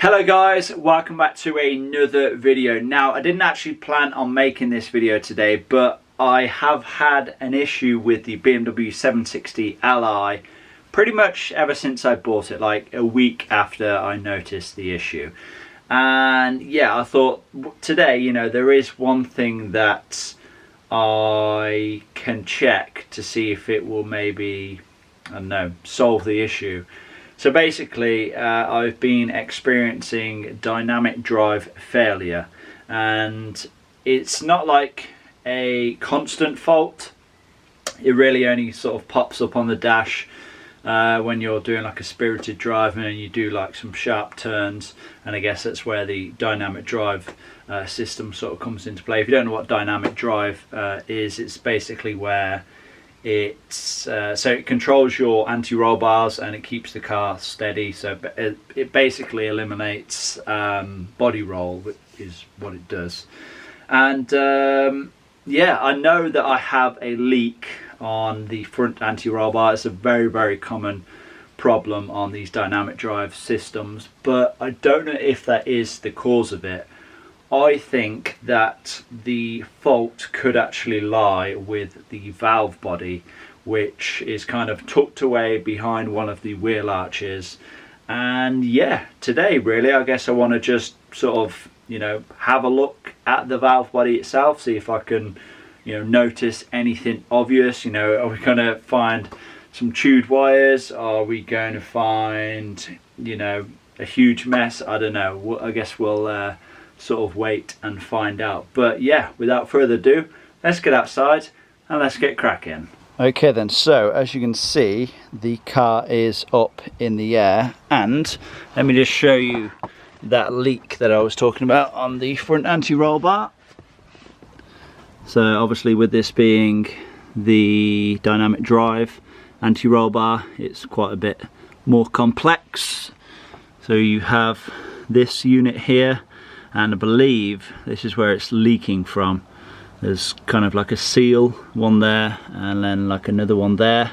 Hello guys, welcome back to another video. Now, I didn't actually plan on making this video today, but I have had an issue with the BMW 760 Li pretty much ever since I bought it, like a week after I noticed the issue. And yeah, I thought today, you know, there is one thing that I can check to see if it will maybe, I don't know, solve the issue. So basically, I've been experiencing dynamic drive failure, and it's not like a constant fault. It really only sort of pops up on the dash when you're doing like a spirited drive and you do like some sharp turns, and I guess that's where the dynamic drive system sort of comes into play. If you don't know what dynamic drive is, it's basically where so it controls your anti-roll bars and it keeps the car steady. So it basically eliminates body roll, which is what it does. And yeah, I know that I have a leak on the front anti-roll bar. It's a very common problem on these dynamic drive systems, but I don't know if that is the cause of it. I think that the fault could actually lie with the valve body, which is kind of tucked away behind one of the wheel arches. And yeah, today really, I guess I want to just sort of, you know, have a look at the valve body itself, see if I can, you know, notice anything obvious. You know, are we going to find some chewed wires? Are we going to find, you know, a huge mess? I don't know. I guess we'll sort of wait and find out. But yeah, without further ado, let's get outside and let's get cracking. Okay then, so as you can see, the car is up in the air, and let me just show you that leak that I was talking about on the front anti-roll bar. So obviously, with this being the dynamic drive anti-roll bar, it's quite a bit more complex. So you have this unit here, and I believe this is where it's leaking from. There's kind of like a seal, one there, and then like another one there.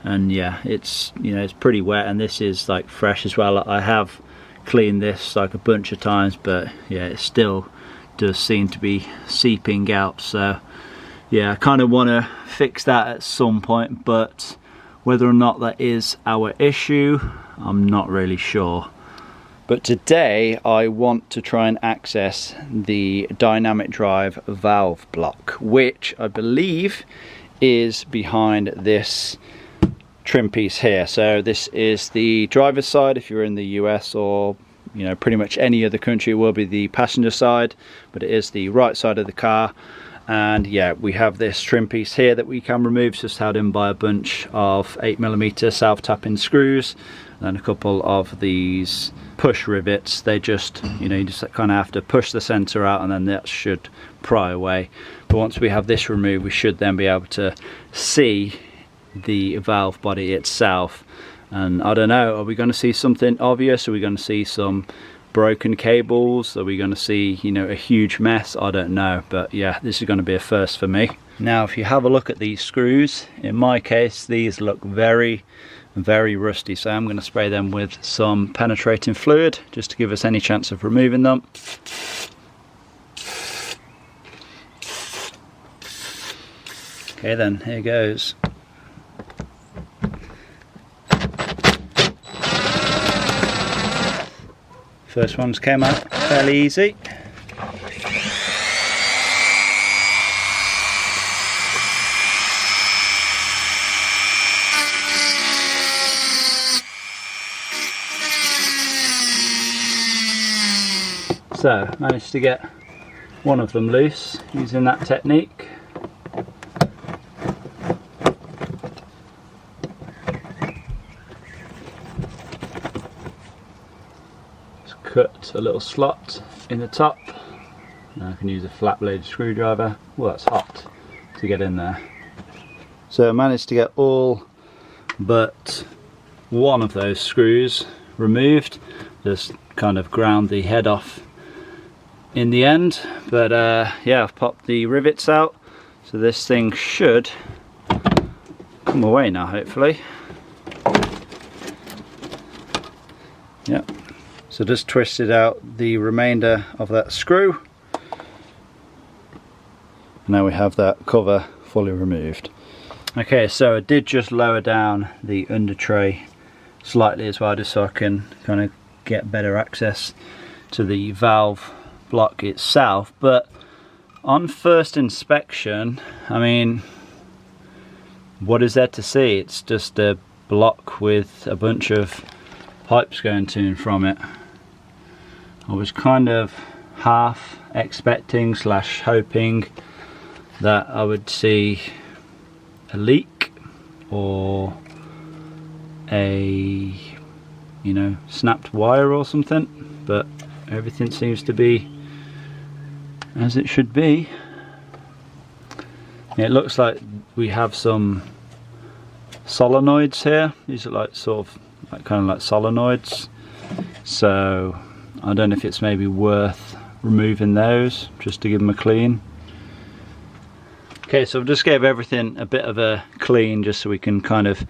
And yeah, it's, you know, it's pretty wet, and this is like fresh as well. I have cleaned this like a bunch of times, but yeah, it still does seem to be seeping out. So yeah, I kind of want to fix that at some point, but whether or not that is our issue, I'm not really sure. But today I want to try and access the dynamic drive valve block, which I believe is behind this trim piece here. So this is the driver's side. If you're in the US or, you know, pretty much any other country, it will be the passenger side, but it is the right side of the car. And yeah, we have this trim piece here that we can remove, just held in by a bunch of 8mm self-tapping screws and a couple of these push rivets. They just, you know, you just kind of have to push the center out, and then that should pry away. But once we have this removed, we should then be able to see the valve body itself. And I don't know, are we going to see something obvious? Are we going to see some broken cables? Are we going to see, you know, a huge mess? I don't know, but yeah, this is going to be a first for me. Now, if you have a look at these screws, in my case, these look very rusty, so I'm going to spray them with some penetrating fluid just to give us any chance of removing them. Okay then, here goes. First ones came out fairly easy. So, managed to get one of them loose using that technique. Just cut a little slot in the top. Now I can use a flat blade screwdriver. Well, that's hot to get in there. So I managed to get all but one of those screws removed. Just kind of ground the head off in the end, but yeah, I've popped the rivets out, so this thing should come away now, hopefully. Yep, So just twisted out the remainder of that screw. Now we have that cover fully removed. Okay, so I did just lower down the under tray slightly as well, just so I can kind of get better access to the valve block itself. But on first inspection, I mean, what is there to see? It's just a block with a bunch of pipes going to and from it. I was kind of half expecting / hoping that I would see a leak or a, you know, snapped wire or something, but everything seems to be as it should be. It looks like we have some solenoids here. These are like sort of like kind of like solenoids, so I don't know if it's maybe worth removing those just to give them a clean. Okay, so I've just gave everything a bit of a clean just so we can kind of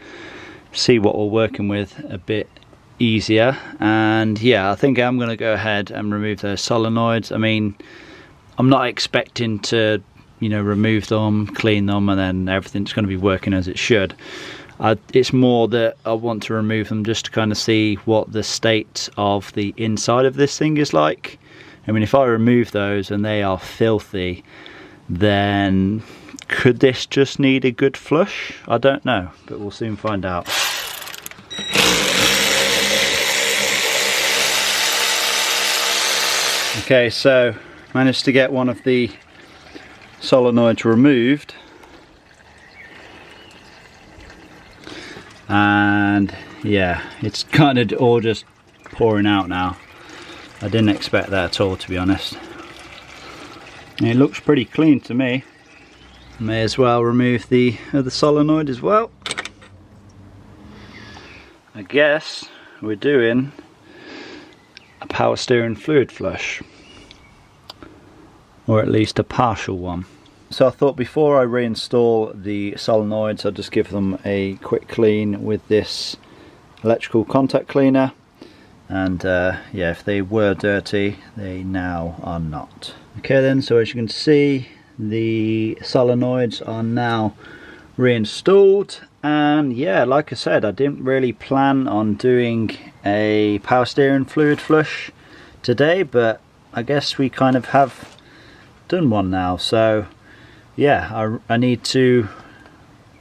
see what we're working with a bit easier. And yeah, I think I'm going to go ahead and remove those solenoids. I mean, I'm not expecting to, you know, remove them, clean them, and then everything's going to be working as it should. It's more that I want to remove them just to kind of see what the state of the inside of this thing is like. I mean, if I remove those and they are filthy, then could this just need a good flush? I don't know, but we'll soon find out. Okay, so managed to get one of the solenoids removed, and yeah, it's kind of all just pouring out now. I didn't expect that at all, to be honest. It looks pretty clean to me. May as well remove the other solenoid as well. I guess we're doing a power steering fluid flush, or at least a partial one. So I thought before I reinstall the solenoids, I'll just give them a quick clean with this electrical contact cleaner. And yeah, if they were dirty, they now are not. Okay then, so as you can see, the solenoids are now reinstalled. And yeah, like I said, I didn't really plan on doing a power steering fluid flush today, but I guess we kind of have done one now. So yeah, I need to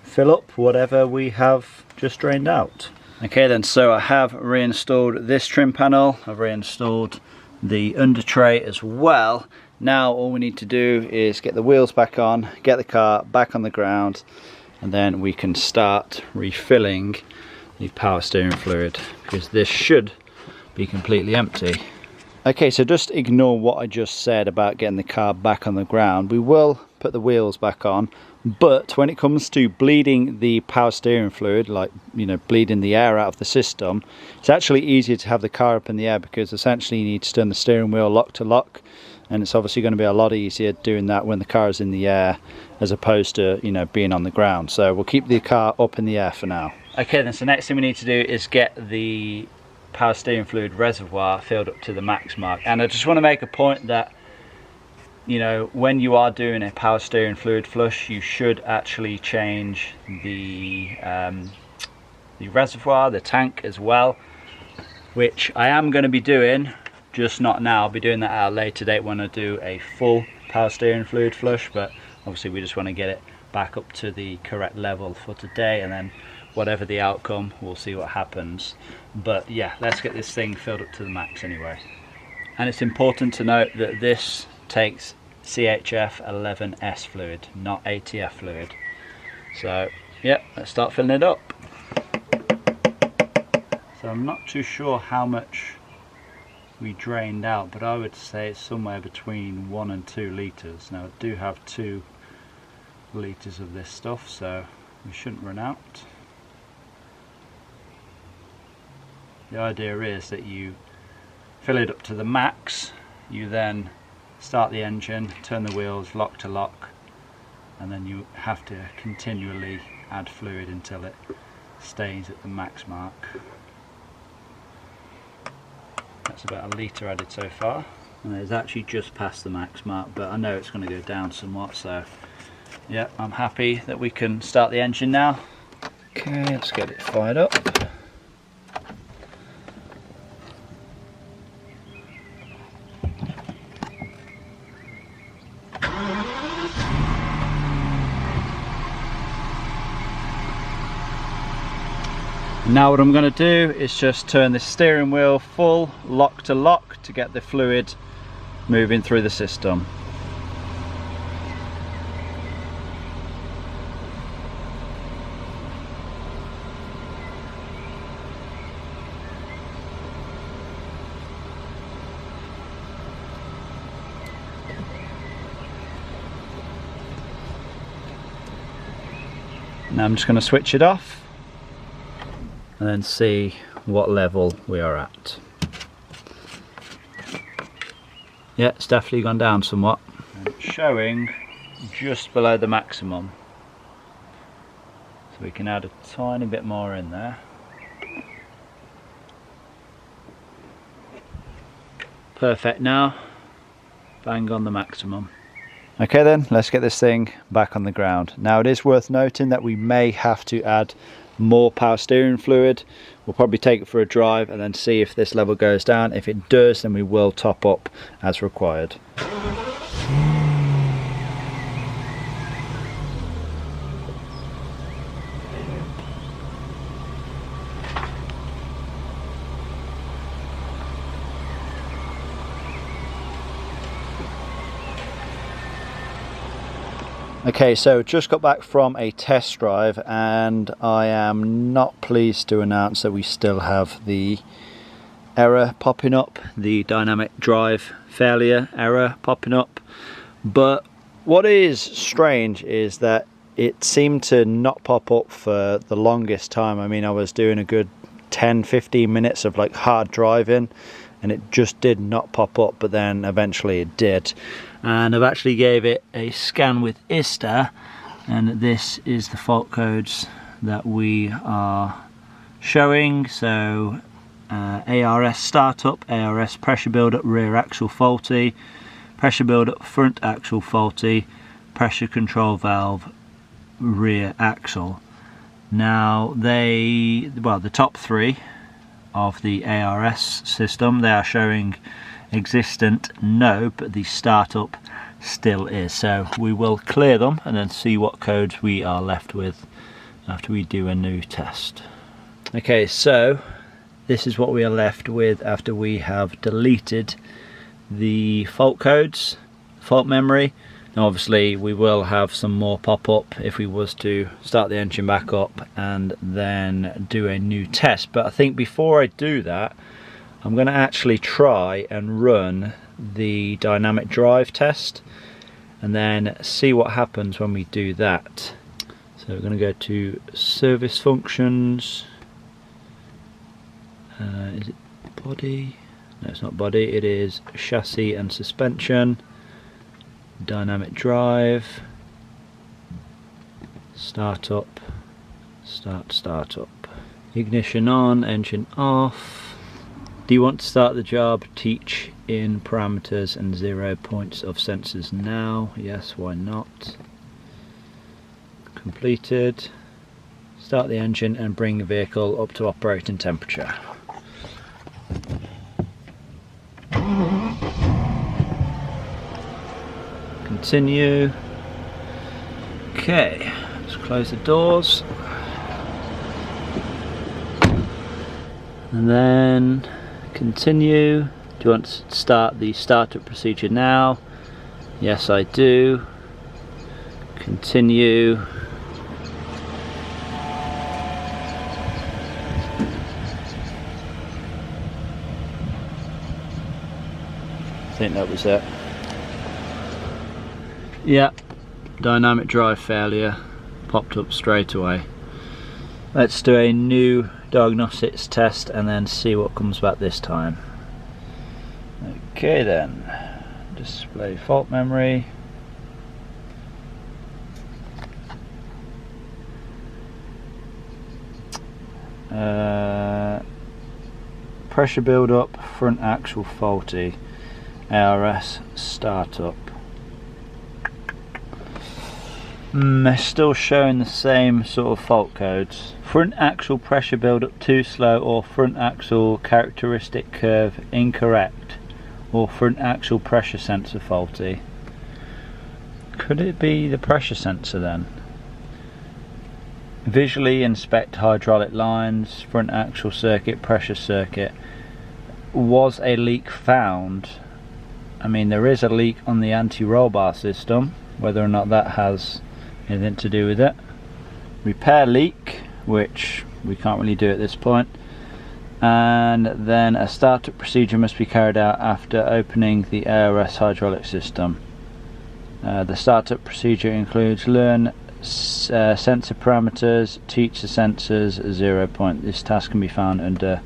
fill up whatever we have just drained out. Okay then, so I have reinstalled this trim panel, I've reinstalled the under tray as well. Now all we need to do is get the wheels back on, get the car back on the ground, and then we can start refilling the power steering fluid, because this should be completely empty. Okay, so just ignore what I just said about getting the car back on the ground. We will put the wheels back on, but when it comes to bleeding the power steering fluid, like, you know, bleeding the air out of the system, it's actually easier to have the car up in the air, because essentially you need to turn the steering wheel lock to lock, and it's obviously going to be a lot easier doing that when the car is in the air as opposed to, you know, being on the ground. So we'll keep the car up in the air for now. Okay then, so next thing we need to do is get the power steering fluid reservoir filled up to the max mark. And I just want to make a point that, you know, when you are doing a power steering fluid flush, you should actually change the reservoir, the tank as well, which I am going to be doing, just not now. I'll be doing that at a later date when I do a full power steering fluid flush, but obviously we just want to get it back up to the correct level for today, and then whatever the outcome, we'll see what happens. But yeah, let's get this thing filled up to the max anyway. And it's important to note that this takes CHF 11S fluid, not ATF fluid. So yeah, let's start filling it up. So I'm not too sure how much we drained out, but I would say it's somewhere between 1 and 2 litres. Now I do have 2 litres of this stuff, so we shouldn't run out. The idea is that you fill it up to the max, you then start the engine, turn the wheels lock to lock, and then you have to continually add fluid until it stays at the max mark. that's about a litre added so far. And it's actually just past the max mark, but I know it's going to go down somewhat, so yeah, I'm happy that we can start the engine now. Okay, let's get it fired up. Now what I'm going to do is just turn the steering wheel full lock to get the fluid moving through the system. Now I'm just going to switch it off and then see what level we are at. Yeah, it's definitely gone down somewhat. It's showing just below the maximum. So we can add a tiny bit more in there. Perfect now. Bang on the maximum. Okay then, let's get this thing back on the ground. Now it is worth noting that we may have to add more power steering fluid. We'll probably take it for a drive and then see if this level goes down. If it does, then we will top up as required. Okay, so just got back from a test drive and I am not pleased to announce that we still have the error popping up, the dynamic drive failure error popping up. But what is strange is that it seemed to not pop up for the longest time. I mean, I was doing a good 10-15 minutes of like hard driving and it just did not pop up, but then eventually it did. And I've actually gave it a scan with ISTA, and this is the fault codes that we are showing. So ARS startup, ARS pressure build-up rear axle faulty, pressure build-up front axle faulty, pressure control valve rear axle. Now the top three of the ARS system, they are showing existent no, but the startup still is. So we will clear them and then see what codes we are left with after we do a new test. Okay, so this is what we are left with after we have deleted the fault codes, fault memory. Now obviously we will have some more pop up if we was to start the engine back up and then do a new test. But I think before I do that, I'm going to actually try and run the dynamic drive test and then see what happens when we do that. So we're going to go to service functions. Is it body? No, it's not body, it is chassis and suspension. Dynamic drive. Start up. Start up. Ignition on, engine off. Do you want to start the job? Teach in parameters and 0 points of sensors now. Yes, why not? Completed. Start the engine and bring the vehicle up to operating temperature. Continue. Okay, let's close the doors. And then continue. Do you want to start the startup procedure now? Yes, I do. Continue. I think that was it. Yeah, dynamic drive failure popped up straight away. Let's do a new diagnostics test and then see what comes back this time. Okay then, display fault memory. pressure build up, front axle faulty, ARS startup. They're still showing the same sort of fault codes. Front axle pressure build up too slow, or front axle characteristic curve incorrect, or front axle pressure sensor faulty. Could it be the pressure sensor then? Visually inspect hydraulic lines, front axle circuit, pressure circuit. Was a leak found? I mean, there is a leak on the anti-roll bar system, whether or not that has anything to do with it. Repair leak, which we can't really do at this point. And then a startup procedure must be carried out after opening the ARS hydraulic system. The startup procedure includes learn sensor parameters, teach the sensors 0 point. This task can be found under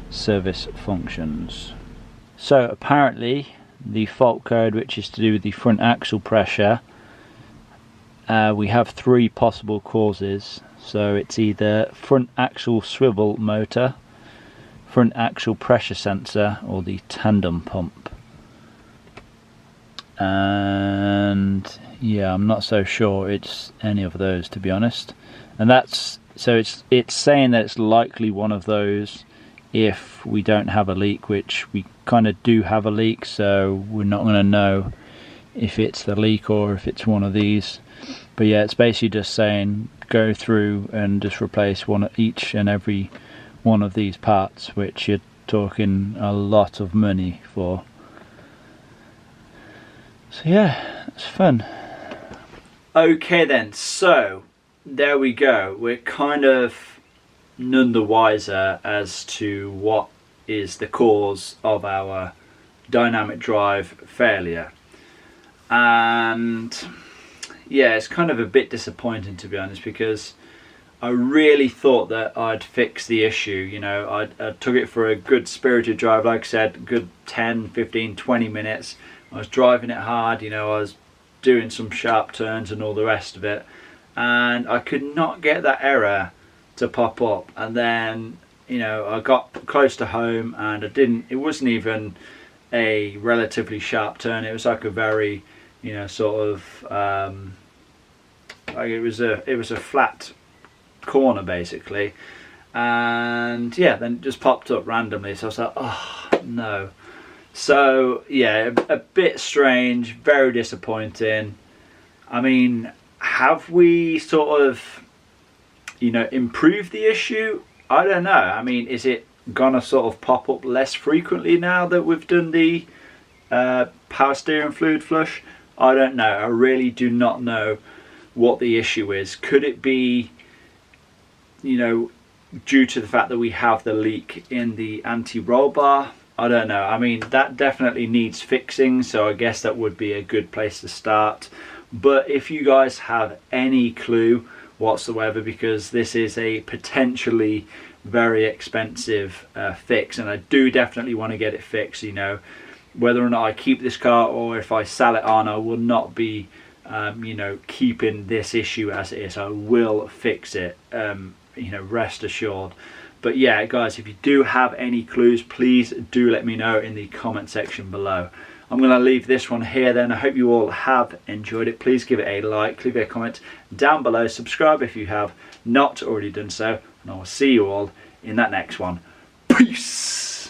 service functions. So apparently the fault code, which is to do with the front axle pressure, we have 3 possible causes. So it's either front axle swivel motor, front axle pressure sensor, or the tandem pump. And yeah, I'm not so sure it's any of those, to be honest. And that's so it's saying that it's likely one of those if we don't have a leak, which we kind of do have a leak, so we're not going to know if it's the leak or if it's one of these. But yeah, it's basically just saying go through and just replace each and every one of these parts, which you're talking a lot of money for. So yeah, it's fun. Okay then, so there we go. We're kind of none the wiser as to what is the cause of our dynamic drive failure. And yeah, it's kind of a bit disappointing, to be honest, because I really thought that I'd fix the issue. You know, I took it for a good spirited drive, like I said, good 10, 15, 20 minutes. I was driving it hard, you know, I was doing some sharp turns and all the rest of it, and I could not get that error to pop up. And then, you know, I got close to home and it wasn't even a relatively sharp turn. It was like a very, you know, sort of like it was a flat corner basically, and yeah, then it just popped up randomly. So I was like, oh no. So yeah, a bit strange, very disappointing. I mean, have we sort of, you know, improved the issue? I don't know. I mean, is it gonna sort of pop up less frequently now that we've done the power steering fluid flush? I don't know. I really do not know what the issue is. Could it be, you know, due to the fact that we have the leak in the anti-roll bar? I don't know. I mean, that definitely needs fixing, so I guess that would be a good place to start. But if you guys have any clue whatsoever, because this is a potentially very expensive fix, and I do definitely want to get it fixed, you know, whether or not I keep this car or if I sell it on, I will not be you know, keeping this issue as it is. I will fix it, you know, rest assured. But yeah, guys, if you do have any clues, please do let me know in the comment section below. I'm going to leave this one here then. I hope you all have enjoyed it. Please give it a like, leave a comment down below, subscribe if you have not already done so, and I will see you all in that next one. Peace!